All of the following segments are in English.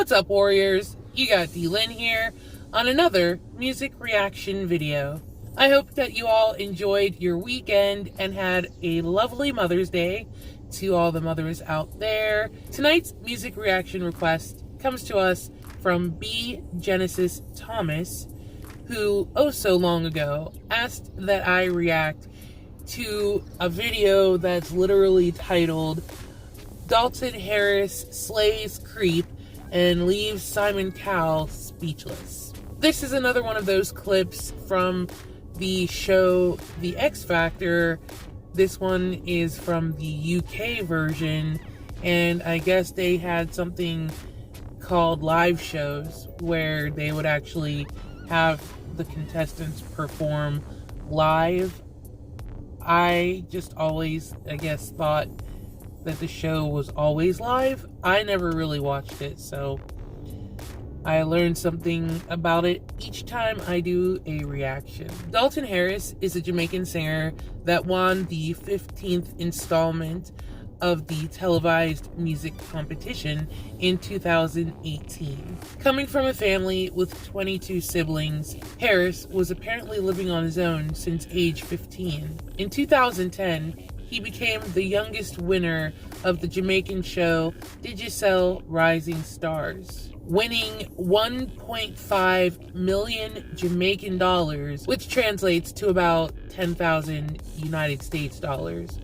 What's up, Warriors? You got D-Lynn here on another music reaction video. I hope that you all enjoyed your weekend and had a lovely Mother's Day to all the mothers out there. Tonight's music reaction request comes to us from B. Genesis Thomas, who oh so long ago asked that I react to a video that's literally titled Dalton Harris Slays Creep and Leaves Simon Cowell Speechless. This is another one of those clips from the show The X Factor. This one is from the UK version, and I guess they had something called live shows where they would actually have the contestants perform live. I just always, I guess, thought that the show was always live. I never really watched it, so I learned something about it each time I do a reaction. Dalton Harris is a Jamaican singer that won the 15th installment of the televised music competition in 2018. Coming from a family with 22 siblings, Harris was apparently living on his own since age 15. In 2010, he became the youngest winner of the Jamaican show Digicel Rising Stars, winning 1.5 million Jamaican dollars, which translates to about 10,000 United States dollars,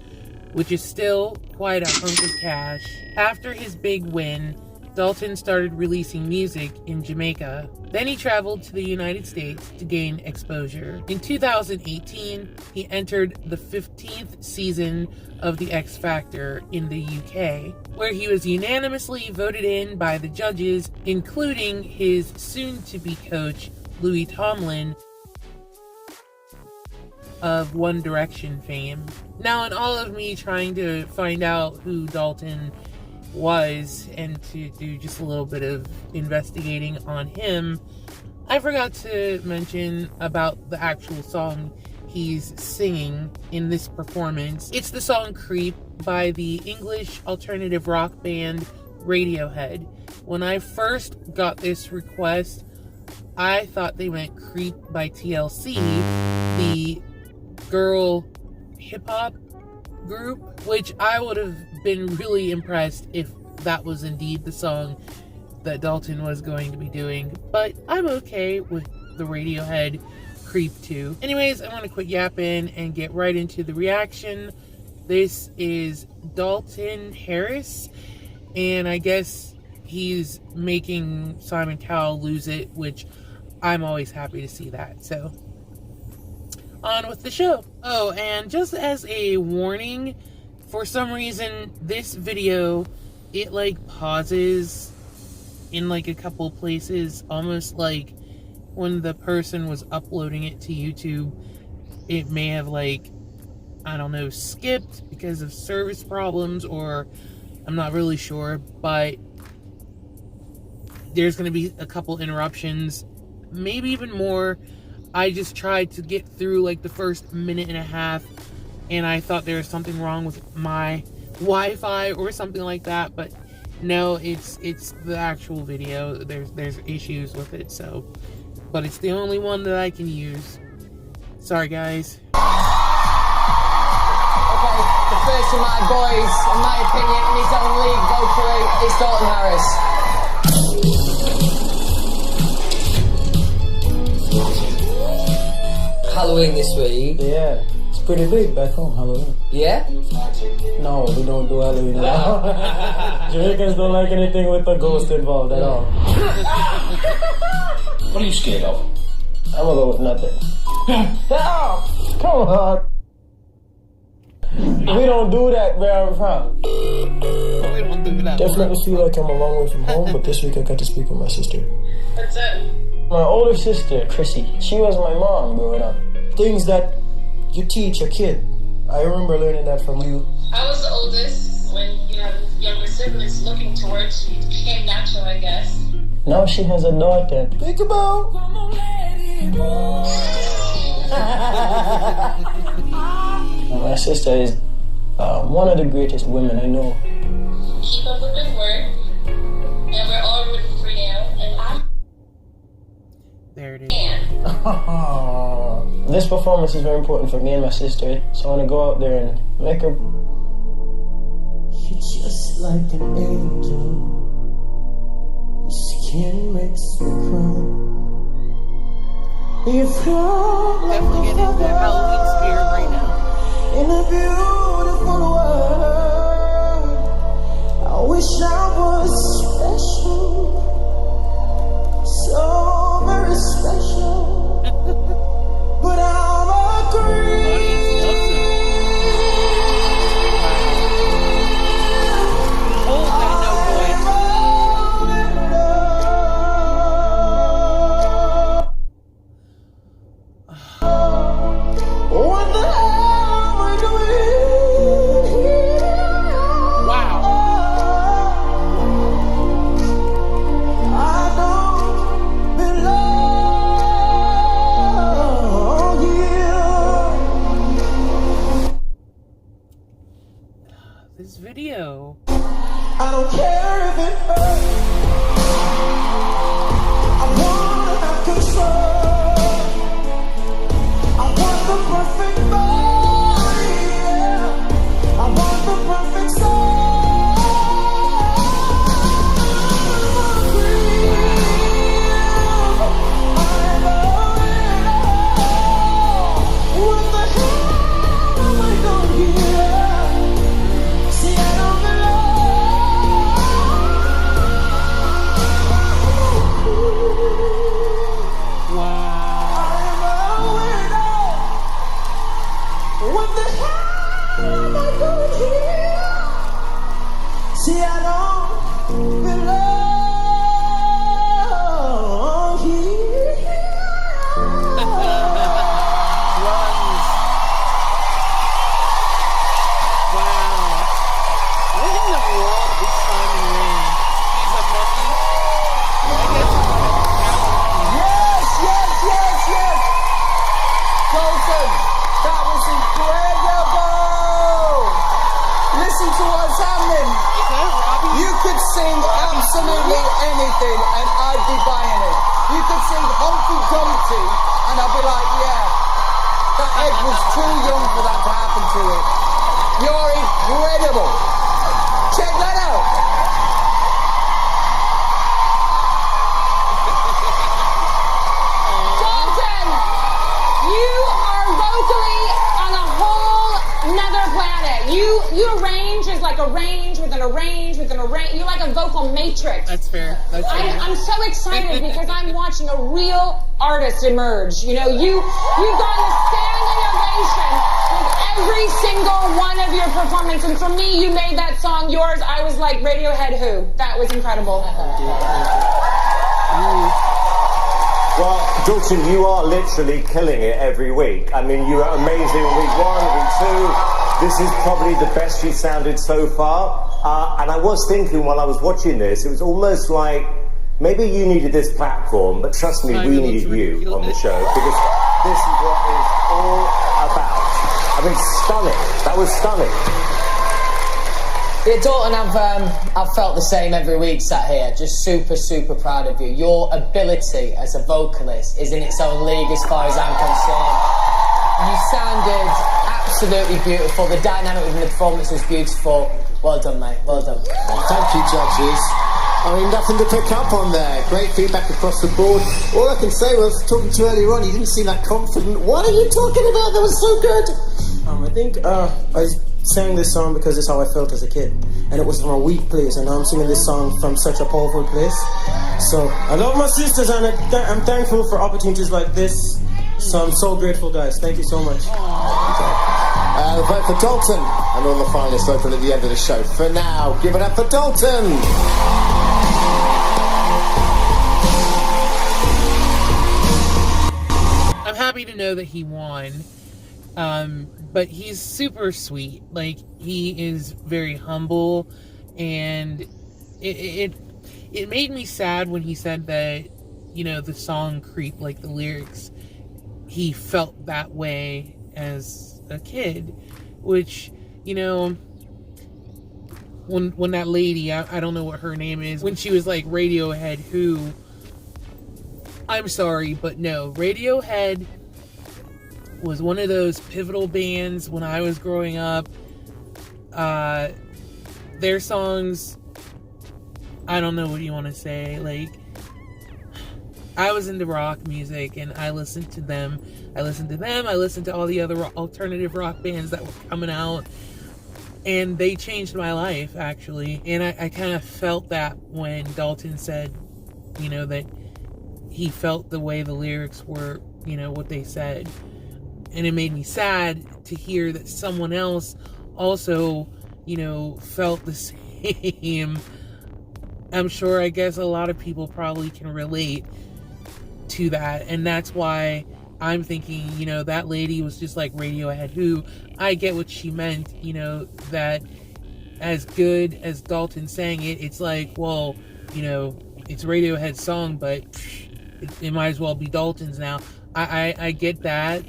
which is still quite a hunk of cash. After his big win, Dalton started releasing music in Jamaica. Then he traveled to the United States to gain exposure. In 2018, he entered the 15th season of The X Factor in the UK, where he was unanimously voted in by the judges, including his soon-to-be coach, Louis Tomlin, of One Direction fame. Now, in all of me trying to find out who Dalton was and to do just a little bit of investigating on him, I forgot to mention about the actual song he's singing in this performance. It's the song Creep by the English alternative rock band Radiohead. When I first got this request, I thought they meant Creep by TLC, the girl hip-hop group, which I would have been really impressed if that was indeed the song that Dalton was going to be doing, but I'm okay with the Radiohead Creep too. Anyways, I'm going to quit yapping and get right into the reaction. This is Dalton Harris, and I guess he's making Simon Cowell lose it, which I'm always happy to see that. So on with the show. Oh, and just as a warning, for some reason this video, it like pauses in like a couple places, almost like when the person was uploading it to YouTube, it may have like, I don't know, skipped because of service problems, or I'm not really sure, but there's going to be a couple interruptions, maybe even more. I just tried to get through like the first minute and a half, and I thought there was something wrong with my Wi-Fi or something like that, but no, it's the actual video. There's issues with it, so, but it's the only one that I can use. Sorry, guys. Okay, the first of my boys, in my opinion, in his own league, vocally, is Dalton Harris. Halloween this week. Yeah, it's pretty big back home, Halloween. Yeah? No, we don't do Halloween at all. Jamaicans don't like anything with a ghost involved at all. What are you scared of? I'm gonna go with nothing. Oh, come on. We don't do that where I'm from. We don't do that. Definitely feel like I'm a long way from home, but this week I got to speak with my sister. What's up? My older sister, Chrissy, she was my mom growing up. Things that you teach a kid. I remember learning that from you. I was the oldest. When you have younger siblings looking towards you, it became natural, I guess. Now she has a daughter. Think about. My sister is one of the greatest women I know. Keep up the good work, and we're all rooting for you. There it is. This performance is very important for me and my sister, so I want to go out there and make her. You're just like an angel. Your skin makes me cry. You fly like Definitely get into Halloween spirit right now. in a beautiful world. I wish I was special, so very special. But I'm a creep. Audience loves it. Hold that note, What the hell am I doing here? Wow. I don't belong here. This video. I don't care if it hurts. I wanna have control. I want the perfect body, yeah. I want the perfect soul. I'm free. I'm a widow. What the hell am I doing here? See, I don't belong. Wow. I'm a widow. What the hell am I doing here? See, I don't belong here. Runs. Wow. What in the world is Simon Wayne? He's a monkey? I guess he's like Yes. Dalton, that was incredible. Listen to what's happening. Is that Robbie? You could sing absolutely anything and I'd be buying it. You could sing Humpty Dumpty and I'd be like, yeah, that egg was too young for that to happen to it. You're incredible. Check that out. Dalton, you are vocally on a whole nother planet. You arrange is like a range within a range within a range. You're like a vocal matrix. That's fair. That's fair. I'm so excited because I'm watching a real artist emerge. You know, you've gotten a standing ovation with every single one of your performances. And for me, you made that song yours. I was like, Radiohead who? That was incredible. Well, Dalton, you are literally killing it every week. I mean, you were amazing week 1, week 2. This is probably the best you've sounded so far. And I was thinking while I was watching this, it was almost like maybe you needed this platform, but trust me, we needed you on the show because this is what it's all about. I mean, stunning. That was stunning. Yeah, Dalton, I've felt the same every week sat here. Just super proud of you. Your ability as a vocalist is in its own league as far as I'm concerned. You sounded absolutely beautiful. The dynamic within the performance was beautiful. Well done, mate. Well done. Thank you, judges. I mean, nothing to pick up on there. Great feedback across the board. All I can say was, talking to you earlier on, you didn't seem that confident. What are you talking about? That was so good. I think I sang this song because it's how I felt as a kid, and it was from a weak place, and now I'm singing this song from such a powerful place. So I love my sisters, and I'm thankful for opportunities like this. So I'm so grateful, guys. Thank you so much. The vote for Dalton and all the finalists voted at the end of the show. For now, give it up for Dalton. I'm happy to know that he won. But he's super sweet. Like, he is very humble, and it made me sad when he said that, you know, the song Creep, like the lyrics, he felt that way as a kid, which, you know, when that lady, I don't know what her name is, when she was like Radiohead who, I'm sorry, but no, Radiohead was one of those pivotal bands when I was growing up. Their songs, I don't know what you want to say, like, I was into rock music and I listened to them. I listened to all the other alternative rock bands that were coming out, and they changed my life, actually. And I kind of felt that when Dalton said, you know, that he felt the way the lyrics were, you know, what they said. And it made me sad to hear that someone else also, you know, felt the same. I'm sure, I guess a lot of people probably can relate to that. And that's why I'm thinking, you know, that lady was just like Radiohead, who I get what she meant, you know, that as good as Dalton sang it, it's like, well, you know, it's Radiohead's song, but it might as well be Dalton's now. I get that,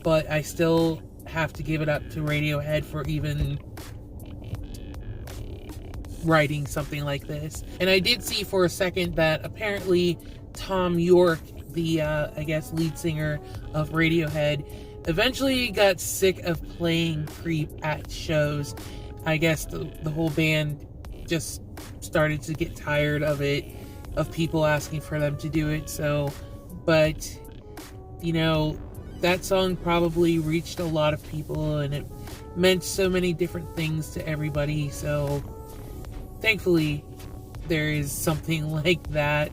but I still have to give it up to Radiohead for even writing something like this. And I did see for a second that apparently Tom York, the I guess lead singer of Radiohead, eventually got sick of playing Creep at shows. I guess the whole band just started to get tired of it, of people asking for them to do it. So, but you know, that song probably reached a lot of people and it meant so many different things to everybody. So thankfully there is something like that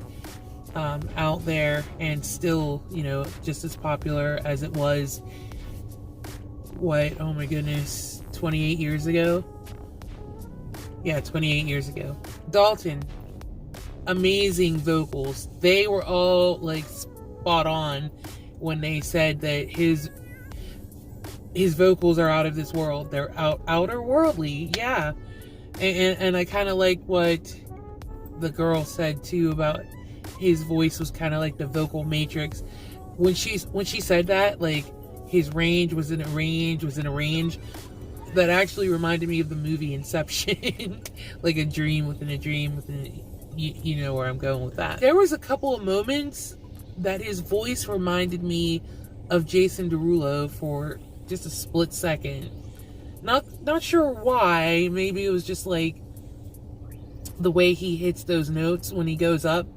out there, and still, you know, just as popular as it was, what, oh my goodness, 28 years ago? Yeah, 28 years ago. Dalton, amazing vocals. They were all like spot on when they said that his vocals are out of this world. They're outer worldly, yeah. And I kind of like what the girl said too about his voice was kind of like the vocal matrix. When she said that, like, his range was in a range, that actually reminded me of the movie Inception. Like a dream within a dream within you know where I'm going with that. There was a couple of moments that his voice reminded me of Jason Derulo for just a split second. Not sure why. Maybe it was just like the way he hits those notes when he goes up,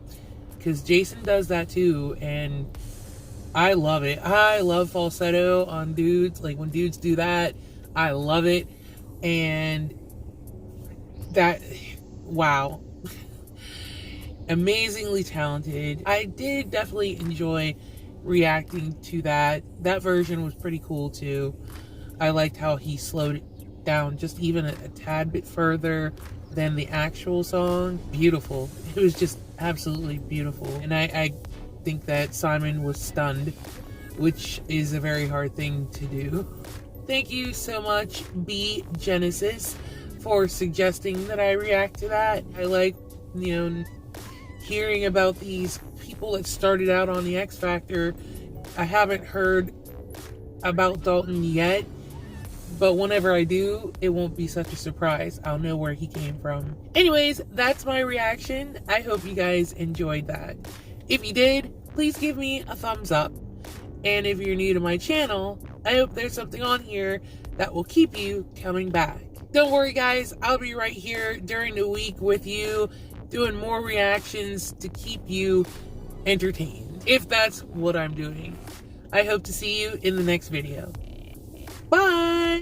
because Jason does that too, and I love it. I love falsetto on dudes. Like when dudes do that, I love it. And that, wow. Amazingly talented. I did definitely enjoy reacting to that. That version was pretty cool too. I liked how he slowed it down just even a tad bit further than the actual song. Beautiful. It was just absolutely beautiful. And I think that Simon was stunned, which is a very hard thing to do. Thank you so much, B Genesis, for suggesting that I react to that. I like, you know, hearing about these people that started out on the X Factor. I haven't heard about Dalton yet, but whenever I do, it won't be such a surprise. I'll know where he came from. Anyways, that's my reaction. I hope you guys enjoyed that. If you did, please give me a thumbs up. And if you're new to my channel, I hope there's something on here that will keep you coming back. Don't worry guys, I'll be right here during the week with you, doing more reactions to keep you entertained, if that's what I'm doing. I hope to see you in the next video. Bye!